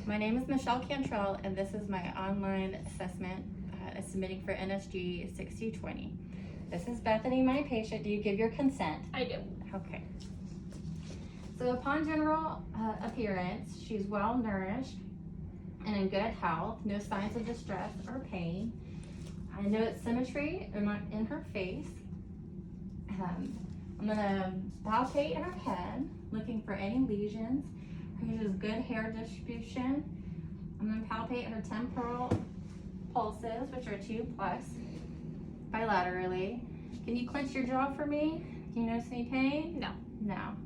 My name is Michelle Cantrell, and this is my online assessment submitting for NSG 6020. This is Bethany, my patient. Do you give your consent? I do. Okay. So upon general appearance, she's well nourished and in good health, no signs of distress or pain. I note symmetry in her face. I'm gonna palpate her head, looking for any lesions. She has good hair distribution. I'm gonna palpate her temporal pulses, which are 2+, bilaterally. Can you clench your jaw for me? Do you notice any pain? No. No.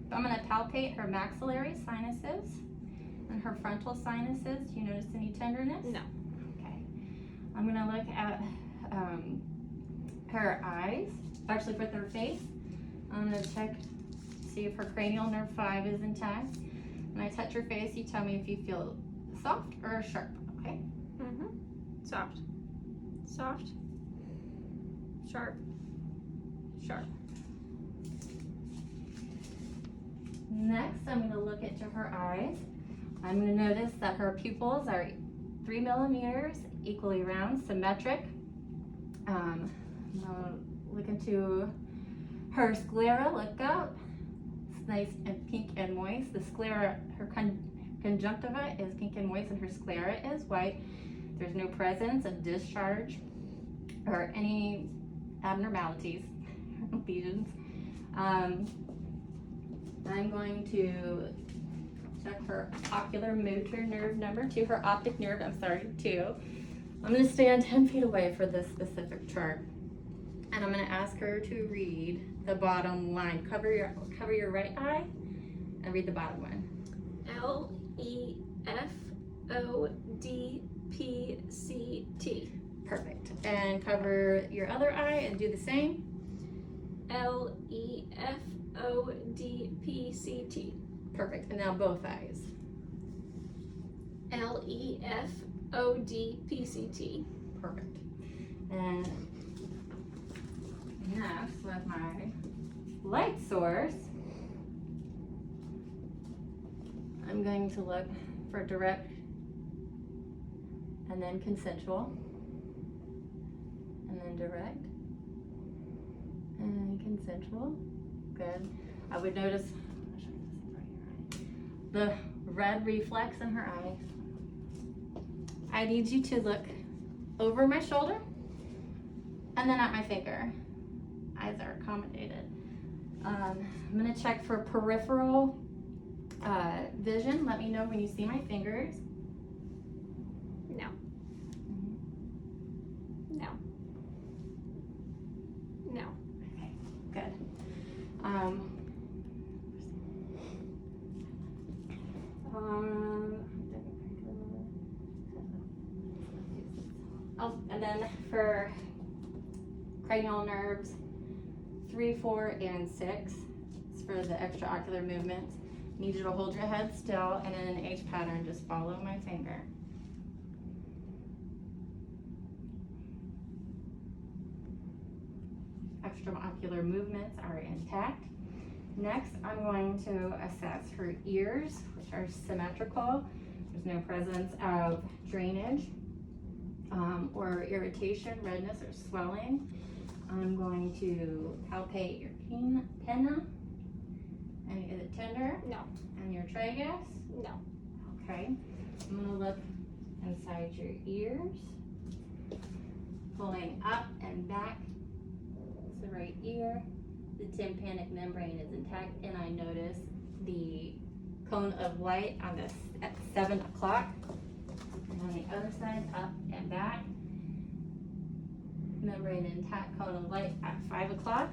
So I'm gonna palpate her maxillary sinuses and her frontal sinuses. Do you notice any tenderness? No. Okay. I'm gonna look at her eyes, actually with her face. I'm gonna check, see if her cranial nerve 5 is intact. When I touch her face, you tell me if you feel soft or sharp, okay? Soft. Soft. Sharp. Sharp. Next, I'm gonna look into her eyes. I'm gonna notice that her pupils are 3 millimeters, equally round, symmetric. I'm gonna look into her sclera, look up. It's nice and pink and moist. The sclera, her conjunctiva is pink and moist and her sclera is white. There's no presence of discharge or any abnormalities, lesions. I'm going to check her ocular motor nerve number 2, her optic nerve, 2. I'm going to stand 10 feet away for this specific chart. And I'm going to ask her to read the bottom line. Cover your right eye and read the bottom one. LEFODPCT. Perfect. And cover your other eye and do the same. LEFODPCT. Perfect. And now both eyes. LEFODPCT. Perfect. And next, with my light source, I'm going to look for direct and then consensual, and then direct and consensual. Good. I would notice the red reflex in her eye. I need you to look over my shoulder and then at my finger. Eyes are accommodated. I'm gonna check for peripheral vision. Let me know when you see my fingers. No. No. No. Okay, good. And then for cranial nerves 3, 4, and 6, it's for the extraocular movements. I need you to hold your head still and in an H pattern, just follow my finger. Extraocular movements are intact. Next, I'm going to assess her ears, which are symmetrical. There's no presence of drainage or irritation, redness, or swelling. I'm going to palpate your pinna, and is it tender? No. And your tragus? No. Okay. I'm going to look inside your ears, pulling up and back. It's the right ear. The tympanic membrane is intact, and I notice the cone of light on this at 7 o'clock. And on the other side, up and back. Membrane intact, cone of light at 5 o'clock.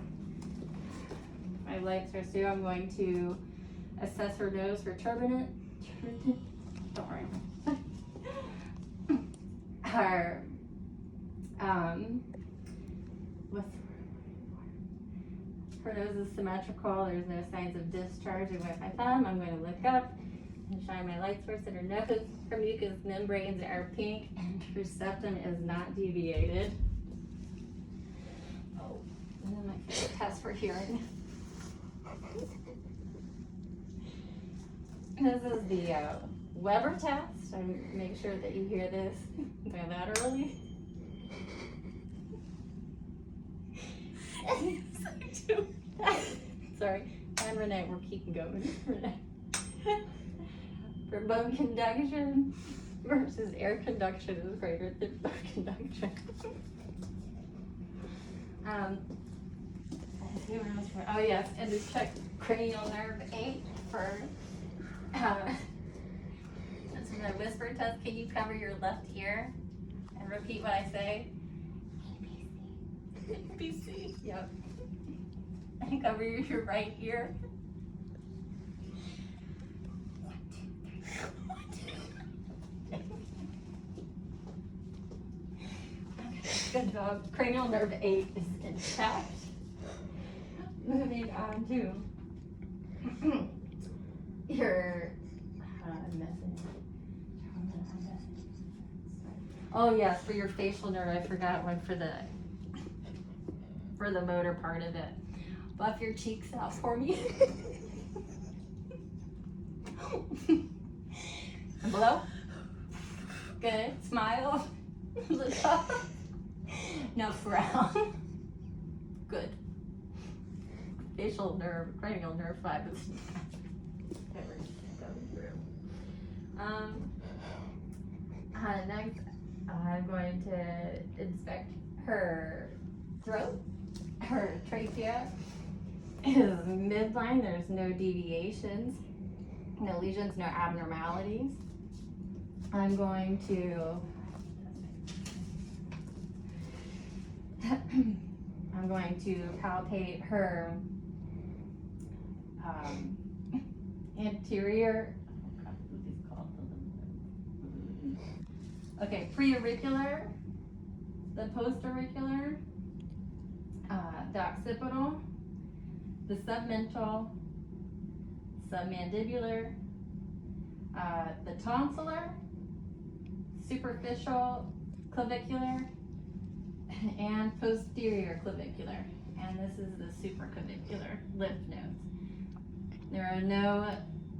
My light source too. I'm going to assess her nose for turbinate. Don't worry. Her her nose is symmetrical. There's no signs of discharge. And with my thumb, I'm going to look up and shine my light source at her nose. Her mucous membranes are pink, and her septum is not deviated. Oh, and then my favorite test for hearing. This is the Weber test. I make sure that you hear this bilaterally. Sorry. And Renee, we're keeping going. Renee. For bone conduction versus air conduction is greater than bone conduction. Let's see what else oh yes, and to check cranial nerve 8 for that's from the whisper test. Can you cover your left ear and repeat what I say? ABC. Yep. And cover your right ear. 1, 2, 3. 1, 2. Okay, good job. Cranial nerve 8 is intact. Moving on to your oh yes, for your facial nerve, I forgot one for the motor part of it. Buff your cheeks out for me. And below. Good. Smile. Look up. Now frown. Good. Facial nerve, cranial nerve 5 is going through. Next, I'm going to inspect her throat. Her trachea is midline. There's no deviations, no lesions, no abnormalities. I'm going to palpate her anterior. Okay, preauricular, the postauricular, the occipital, the submental, submandibular, the tonsillar, superficial clavicular, and posterior clavicular. And this is the supraclavicular lymph nodes. There are no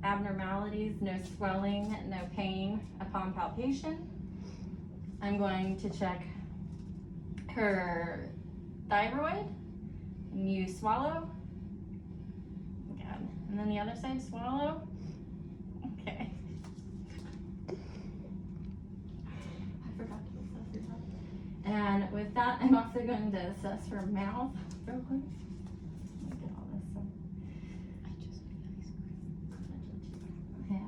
abnormalities, no swelling, no pain upon palpation. I'm going to check her thyroid. And you swallow. Good. And then the other side, swallow. Okay. I forgot to assess your mouth. And with that, I'm also going to assess her mouth real quick. Let me get all this stuff. Yeah.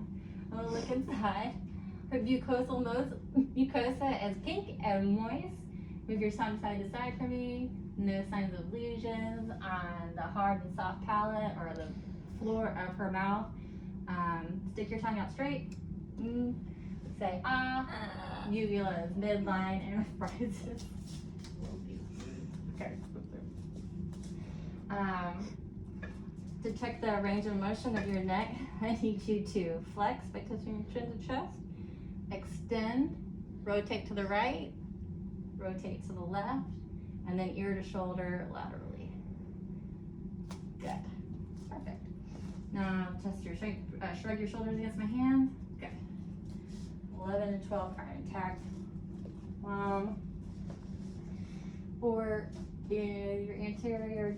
I'm gonna look inside. Her mucosa is pink and moist. Move your tongue side to side for me. No signs of lesions on the hard and soft palate or the floor of her mouth. Stick your tongue out straight. Say ah. Uvula is midline and rises. Okay. To check the range of motion of your neck, I need you to flex by touching your chin to chest. Extend, rotate to the right, rotate to the left, and then ear to shoulder laterally. Good. Perfect. Now test your shrug your shoulders against my hands. Good. 11 and 12 are intact. For your anterior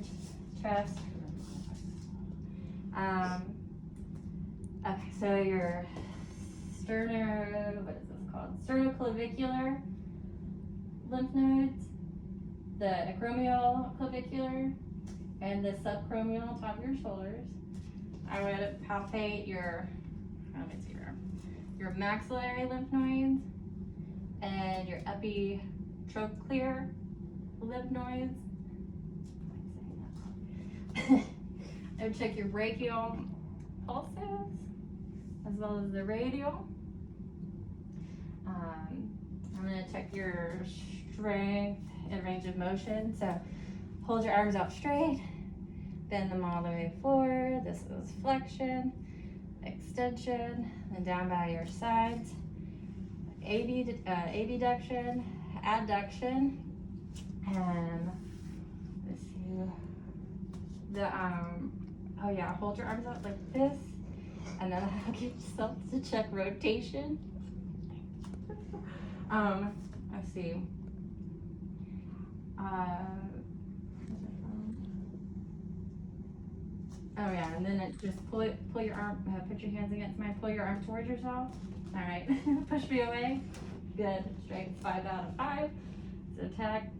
chest. Okay, so your sternoclavicular lymph nodes, the acromial clavicular, and the subacromial on top of your shoulders. I would palpate your maxillary lymph nodes and your epitrochlear lymph nodes. I would check your brachial pulses as well as the radial. I'm going to check your strength and range of motion. So hold your arms out straight, bend them all the way forward. This is flexion, extension, and down by your sides. Abduction, adduction, and let's see. Hold your arms out like this And then I'll get yourself to check rotation. Let's see. Oh yeah, and then it just pull your arm, put your hands against mine, pull your arm towards yourself. All right, push me away. Good, straight, 5 out of 5. So attack.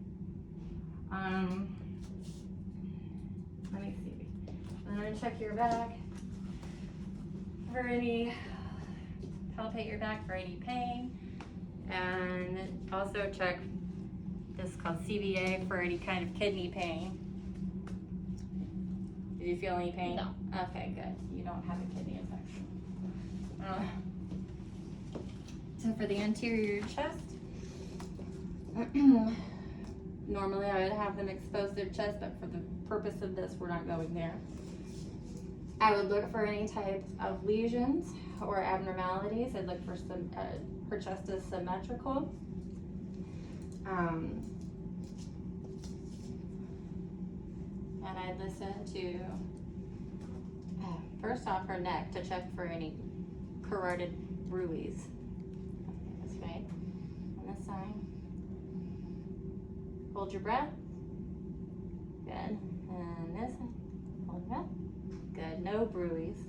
Let me see. I'm gonna check your back for any, palpate your back for any pain. And also check, this is called CVA, for any kind of kidney pain. Did you feel any pain? No. Okay, good. You don't have a kidney infection. So for the anterior chest, normally I would have them expose their chest, but for the purpose of this, we're not going there. I would look for any type of lesions or abnormalities. I'd look for some, her chest is symmetrical. And I'd listen to, first off, her neck to check for any carotid bruise. This way, on this side. Hold your breath. Good. And this side. Hold your breath. Good. No bruise.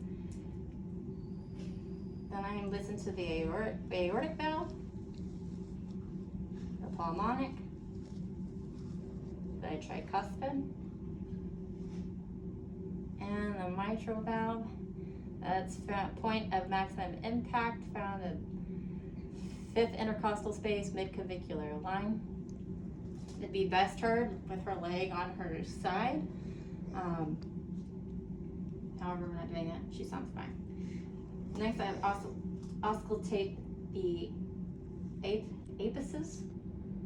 Then I can listen to the aortic valve, the pulmonic, the tricuspid, and the mitral valve. That's point of maximum impact found at 5th intercostal space, mid-clavicular line. It'd be best heard with her leg on her side. However, we're not doing that. She sounds fine. Next, I have auscultate the apices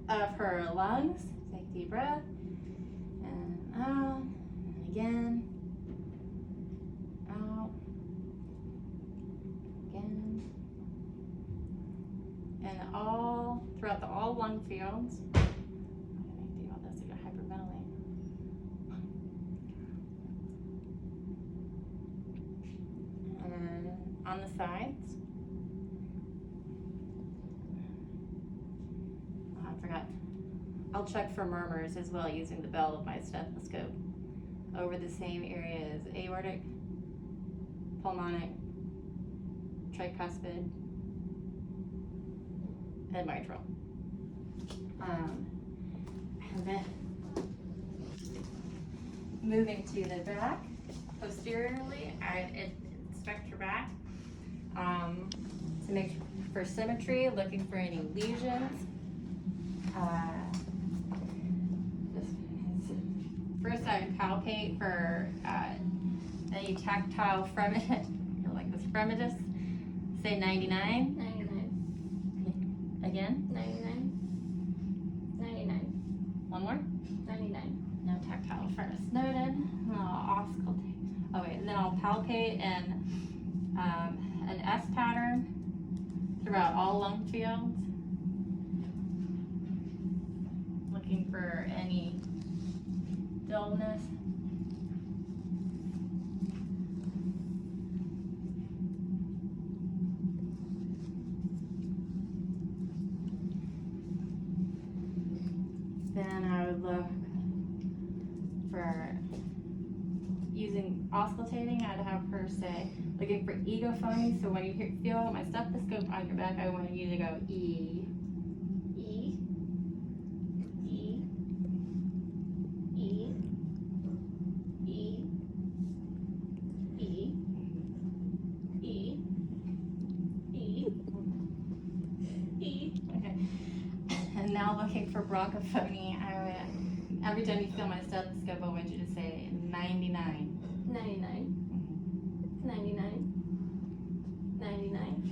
of her lungs. Take a deep breath. And out. And again. Out. Again. And all throughout the all lung fields. I'm gonna do all this to get hyperventilate. And on the sides. Oh, I forgot. I'll check for murmurs as well using the bell of my stethoscope over the same areas: aortic, pulmonic, tricuspid, and mitral. And then moving to the back, posteriorly, I inspect your back to make for symmetry, looking for any lesions. First, I would palpate for any tactile fremitus, like this fremitus. Say 99. 99. Again. 99. 99. One more. 99. No tactile first. Noted. I'll auscultate. Oh wait, and then I'll palpate an S pattern throughout all lung fields, looking for any dullness. Then I would look for, using auscultating, I'd have her say, looking for egophony. So when you feel my stethoscope on your back, I want you to go E. E. E. E. E. E. E. E. E. Okay. And now looking for bronchophony, every time you feel my stethoscope, I want you to say 99. 99. 99. 99.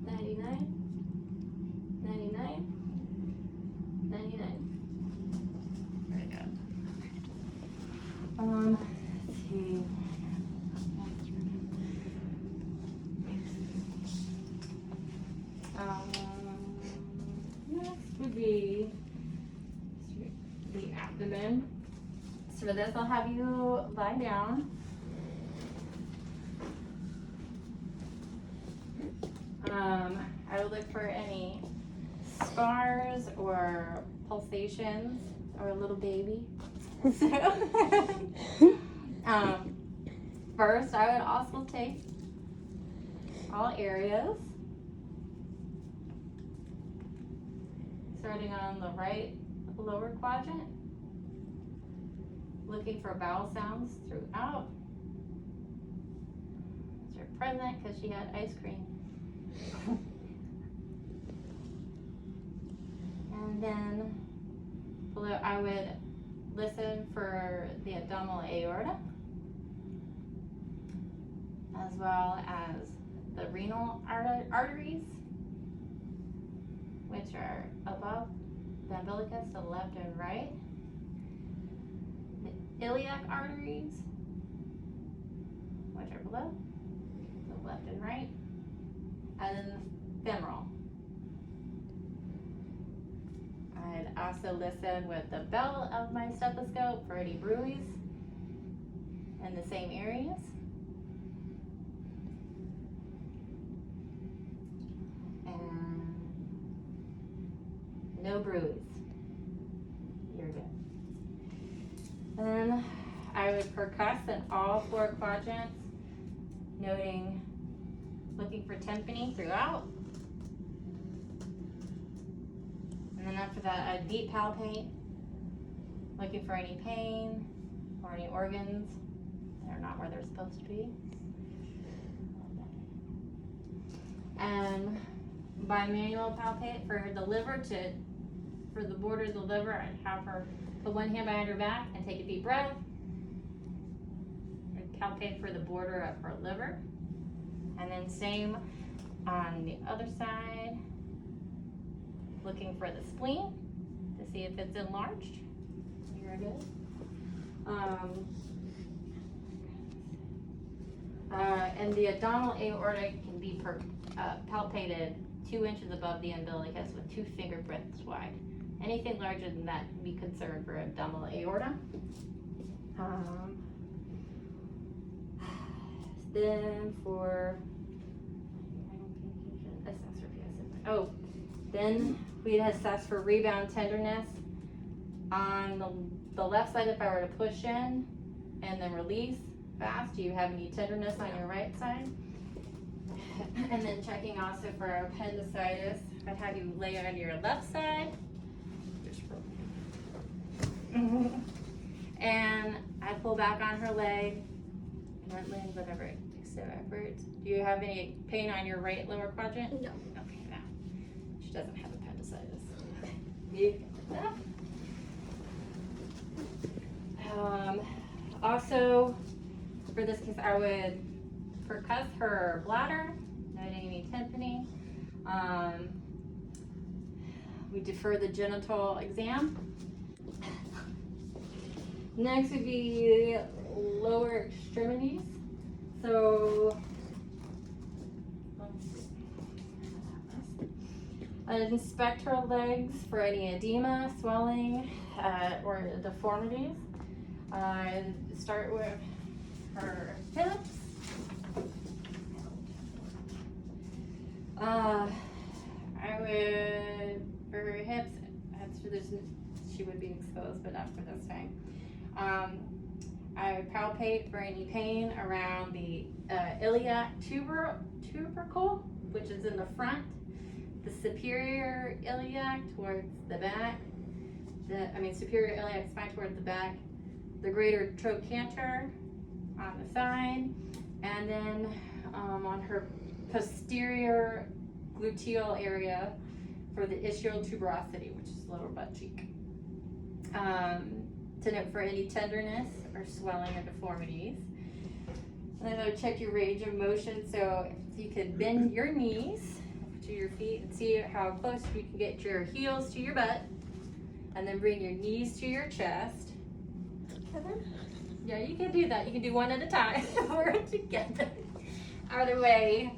99. 99. 99. Very good. Let's see. Next would be the abdomen. So for this, I'll have you lie down. I would look for any scars or pulsations or a little baby. So, first I would also take all areas, starting on the right lower quadrant, looking for vowel sounds throughout. They're present because she had ice cream. And then below, I would listen for the abdominal aorta, as well as the renal arteries, which are above the umbilicus to the left and right, the iliac arteries, which are below the left and right, and then the femoral. I'd also listen with the bell of my stethoscope for any bruise in the same areas. And no bruise. You're good. And then I would percuss in all 4 quadrants, looking for tympani throughout. And then after that, I'd deep palpate, looking for any pain or any organs that are not where they're supposed to be. And by manual palpate for the liver, for the border of the liver, I'd have her put one hand behind her back and take a deep breath. And palpate for the border of her liver. And then same on the other side, looking for the spleen to see if it's enlarged. You're good. And the abdominal aorta can be palpated 2 inches above the umbilicus with 2 finger breadths wide. Anything larger than that can be concerned for abdominal aorta. Then for then we'd assess for rebound tenderness on the left side. If I were to push in and then release fast, do you have any tenderness on your right side? And then checking also for appendicitis, I'd have you lay on your left side. And I pull back on her leg, gently, whatever it takes to effort. Do you have any pain on your right lower quadrant? No. Okay, no. She doesn't have appendicitis. You get that? Also, for this case, I would percuss her bladder, noting any tympani. We defer the genital exam. Next would be lower extremities. So, I'd inspect her legs for any edema, swelling, or deformities. I'd start with her hips. I would, for her hips, she would be exposed, but not for this time. I would palpate for any pain around the iliac tubercle, which is in the front, the superior iliac towards the back, superior iliac spine towards the back, the greater trochanter on the side, and then on her posterior gluteal area for the ischial tuberosity, which is lower butt cheek. To note for any tenderness or swelling or deformities. And then I would check your range of motion, so if you could bend your knees to your feet and see how close you can get your heels to your butt, and then bring your knees to your chest. Yeah, you can do that. You can do one at a time or together. Either way,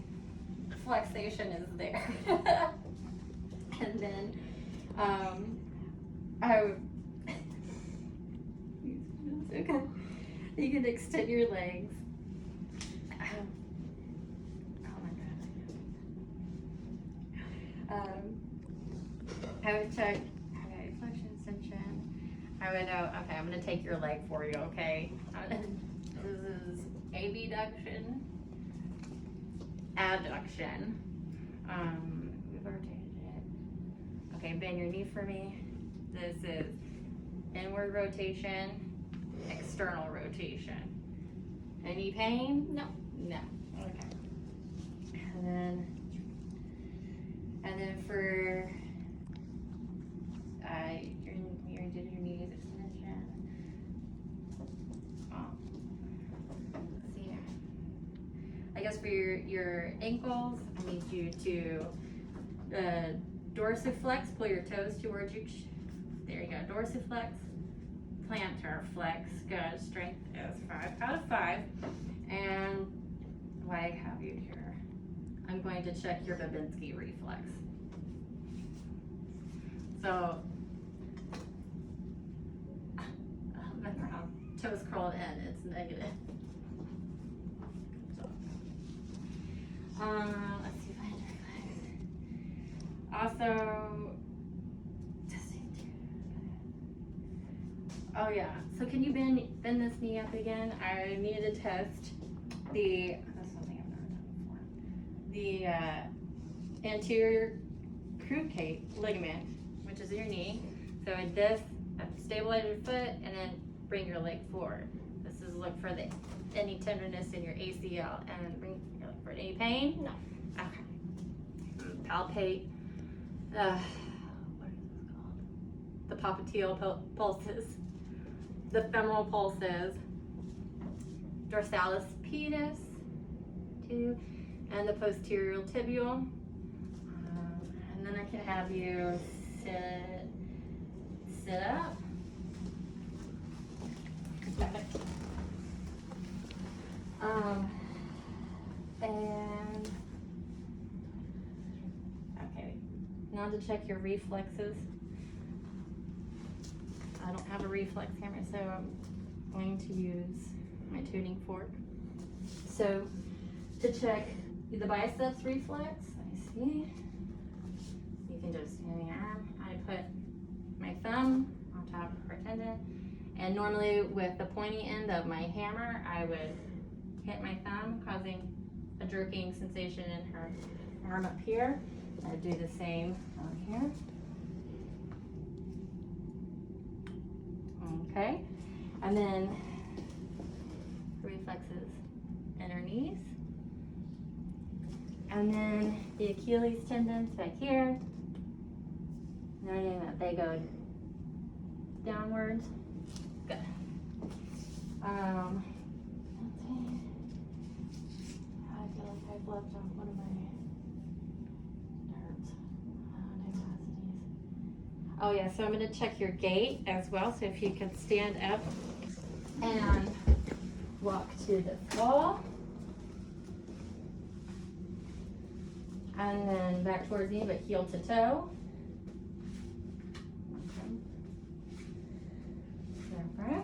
flexation is there. And then I would, okay, you can extend your legs. Oh my God. I would check, okay, flexion, extension. I would, okay, I'm gonna take your leg for you, okay? This is abduction, adduction. We've rotated it. Okay, bend your knee for me. This is inward rotation, external rotation. Any pain? No. No. Okay. And then for your knees extension. Let's see here. I guess for your ankles, I need you to dorsiflex, pull your toes towards you. There you go. Dorsiflex, plantar flex. Good. Strength is 5 out of 5. And why I have you here, I'm going to check your Babinski reflex. So, remember how toes curled in, it's negative. So, let's see if I have also, oh yeah, so can you bend this knee up again? I need to test that's something I've never done before. The anterior cruciate ligament, which is in your knee. So in this, stabilize your foot and then bring your leg forward. This is look for any tenderness in your ACL and bring your leg forward. Any pain? No. Okay. Palpate what is this called? The popliteal pulses, the femoral pulses, dorsalis pedis, too, and the posterior tibial. And then I can have you sit up. And okay, now to check your reflexes. I don't have a reflex camera, so I'm going to use my tuning fork. So to check the biceps reflex, I see. You can just hand your arm. I put my thumb on top of her tendon, and normally with the pointy end of my hammer, I would hit my thumb, causing a jerking sensation in her arm up here. I do the same on here. Okay, and then reflexes in her knees. And then the Achilles tendons back here. Noting that they go downwards. Good. Let's see. I feel like I've left off one of my nerves. Oh yeah, so I'm going to check your gait as well. So if you can stand up and walk to the wall. And then back towards me, but heel to toe. Okay. There,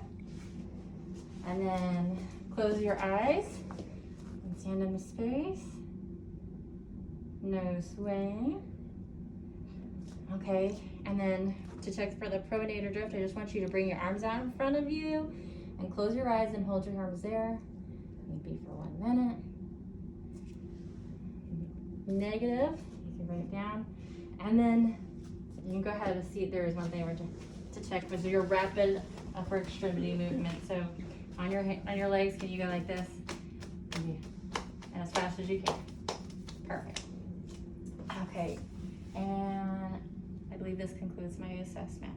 and then close your eyes and stand in the space. No swaying. Okay, and then to check for the pronator drift, I just want you to bring your arms out in front of you and close your eyes and hold your arms there. Maybe for 1 minute. Negative, you can bring it down. And then you can go ahead and see there is one thing we're to check, which is your rapid upper extremity movement. So on your legs, can you go like this? And as fast as you can. Perfect. Okay, and I believe this concludes my assessment.